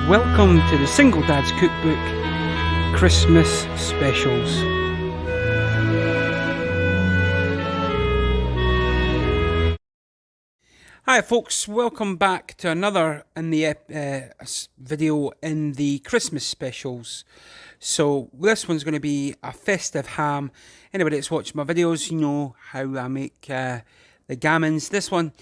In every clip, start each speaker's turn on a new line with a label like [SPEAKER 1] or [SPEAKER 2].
[SPEAKER 1] Welcome to the Single Dad's Cookbook Christmas Specials. Hi folks, welcome back to another in the video in the Christmas specials. So this one's going to be a festive ham. Anybody that's watched my videos, you know how I make the gammons. This one,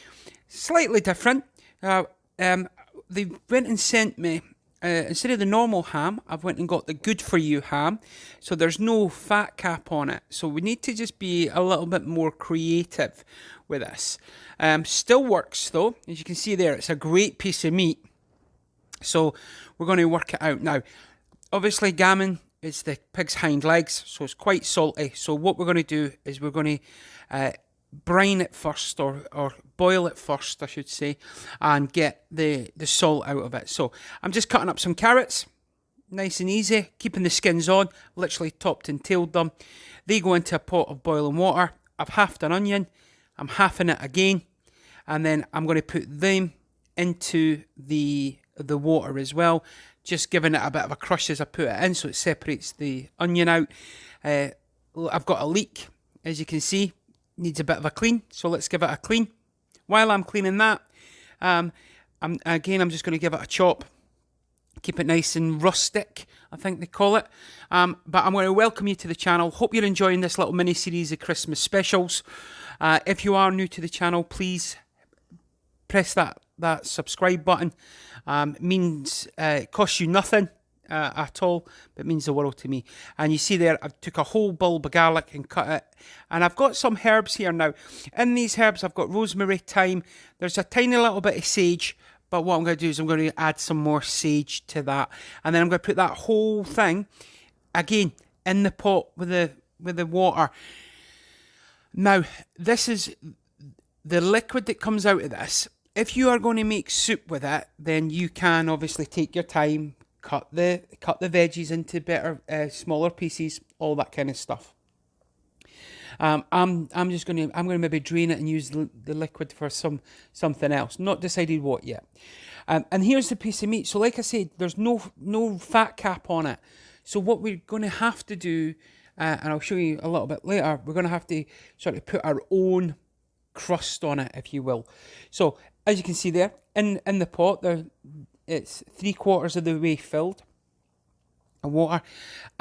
[SPEAKER 1] slightly different. They went and sent me, instead of the normal ham, I've went and got the good for you ham. So there's no fat cap on it. So we need to just be a little bit more creative with this. Still works though. As you can see there, it's a great piece of meat. So we're going to work it out. Now, obviously gammon is the pig's hind legs, so it's quite salty. So what we're going to do is we're going to brine it first, or boil it first, I should say, and get the salt out of it. So I'm just cutting up some carrots, nice and easy, keeping the skins on, literally topped and tailed them. They go into a pot of boiling water. I've halved an onion, I'm halving it again, and then I'm going to put them into the water as well, just giving it a bit of a crush as I put it in so it separates the onion out. I've got a leek, as you can see, needs a bit of a clean, so let's give it a clean. While I'm cleaning that, I'm just going to give it a chop, keep it nice and rustic, I think they call it. But I'm going to welcome you to the channel. Hope you're enjoying this little mini series of Christmas specials. If you are new to the channel, please press that subscribe button. It costs you nothing at all, but it means the world to me. And you see there, I took a whole bulb of garlic and cut it, and I've got some herbs here now. In these herbs I've got rosemary, thyme, there's a tiny little bit of sage, but what I'm going to do is I'm going to add some more sage to that, and then I'm going to put that whole thing again in the pot with the water. Now this is the liquid that comes out of this. If you are going to make soup with it, then you can obviously take your time, cut the veggies into better, smaller pieces, all that kind of stuff. I'm going to maybe drain it and use the liquid for something else. Not decided what yet. And here's the piece of meat. So like I said, there's no fat cap on it. So what we're going to have to do, and I'll show you a little bit later, we're going to have to sort of put our own crust on it, if you will. So as you can see there, in the pot there, it's 3/4 of the way filled of water.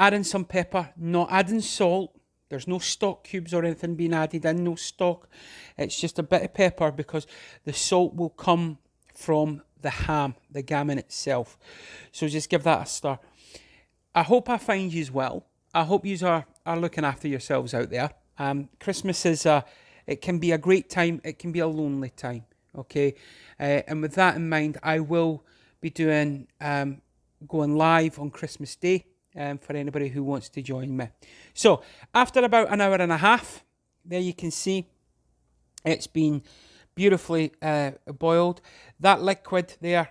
[SPEAKER 1] Adding some pepper, not adding salt. There's no stock cubes or anything being added in, no stock. It's just a bit of pepper because the salt will come from the ham, the gammon itself. So just give that a stir. I hope I find you well. I hope you are looking after yourselves out there. Christmas is it can be a great time. It can be a lonely time. Okay, and with that in mind, I will be doing going live on Christmas Day for anybody who wants to join me. So after about an hour and a half, there you can see it's been beautifully boiled. That liquid there,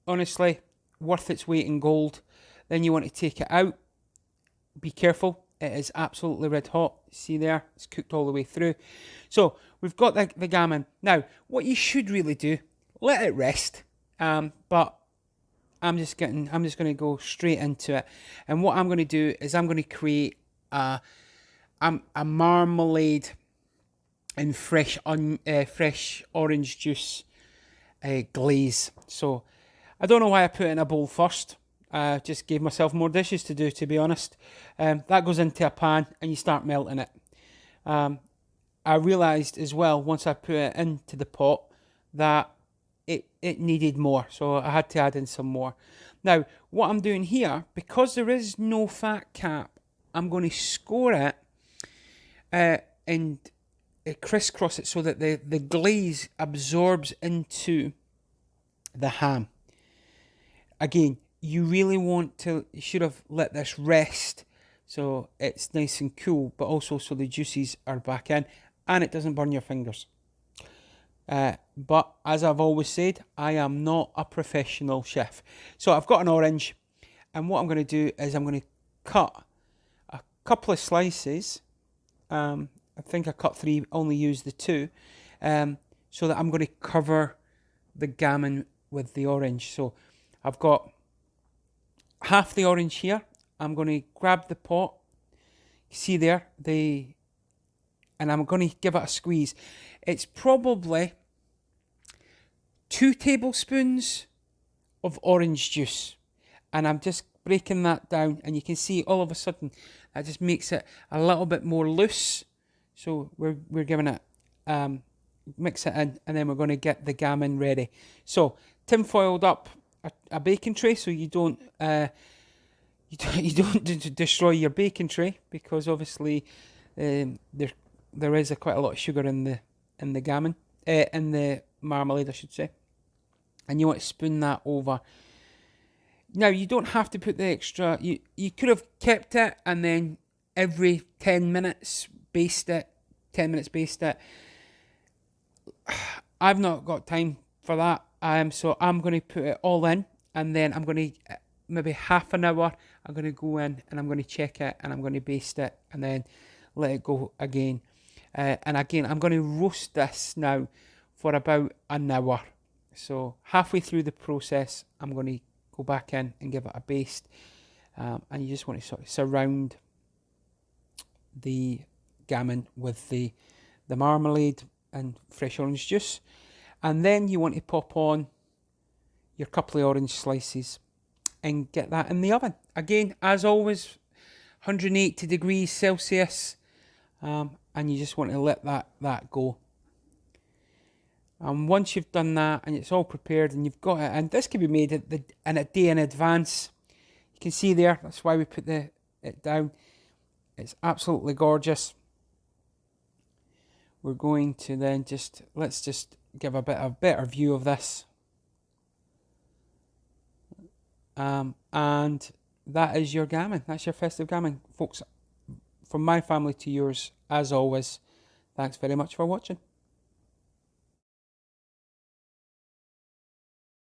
[SPEAKER 1] honestly, worth its weight in gold. Then you want to take it out. Be careful. It is absolutely red hot. See there, it's cooked all the way through. So we've got the gammon. Now, what you should really do, let it rest. But I'm just going to go straight into it. And what I'm going to do is I'm going to create a marmalade and fresh orange juice glaze. So I don't know why I put it in a bowl first. Just gave myself more dishes to do, to be honest. That goes into a pan and you start melting it. I realised as well, once I put it into the pot, that it needed more. So I had to add in some more. Now, what I'm doing here, because there is no fat cap, I'm going to score it and crisscross it so that the glaze absorbs into the ham. Again, you should have let this rest so it's nice and cool, but also so the juices are back in and it doesn't burn your fingers. But as I've always said, I am not a professional chef. So I've got an orange, and what I'm going to do is I'm going to cut a couple of slices. I think I cut 3, only used the 2, so that I'm going to cover the gammon with the orange. So I've got half the orange here. I'm going to grab the pot. See there, and I'm going to give it a squeeze. It's probably 2 tablespoons of orange juice, and I'm just breaking that down, and you can see all of a sudden that just makes it a little bit more loose. So we're giving it mix it in, and then we're going to get the gammon ready. So tin foiled up a baking tray, so you don't destroy your baking tray, because obviously there is quite a lot of sugar in the gammon, in the marmalade, I should say, and you want to spoon that over. Now you don't have to put the extra. You could have kept it and then every 10 minutes baste it. 10 minutes baste it. I've not got time for that. So I'm going to put it all in, and then I'm going to maybe half an hour. I'm going to go in and I'm going to check it, and I'm going to baste it, and then let it go again. And again, I'm going to roast this now for about an hour. So halfway through the process, I'm going to go back in and give it a baste. And you just want to sort of surround the gammon with the marmalade and fresh orange juice. And then you want to pop on your couple of orange slices and get that in the oven. Again, as always, 180 degrees Celsius. And you just want to let that go. And once you've done that and it's all prepared and you've got it, and this can be made in a day in advance. You can see there, that's why we put it down. It's absolutely gorgeous. We're going to then let's just give a better view of this. And that is your gammon. That's your festive gammon, folks. From my family to yours, as always, thanks very much for watching.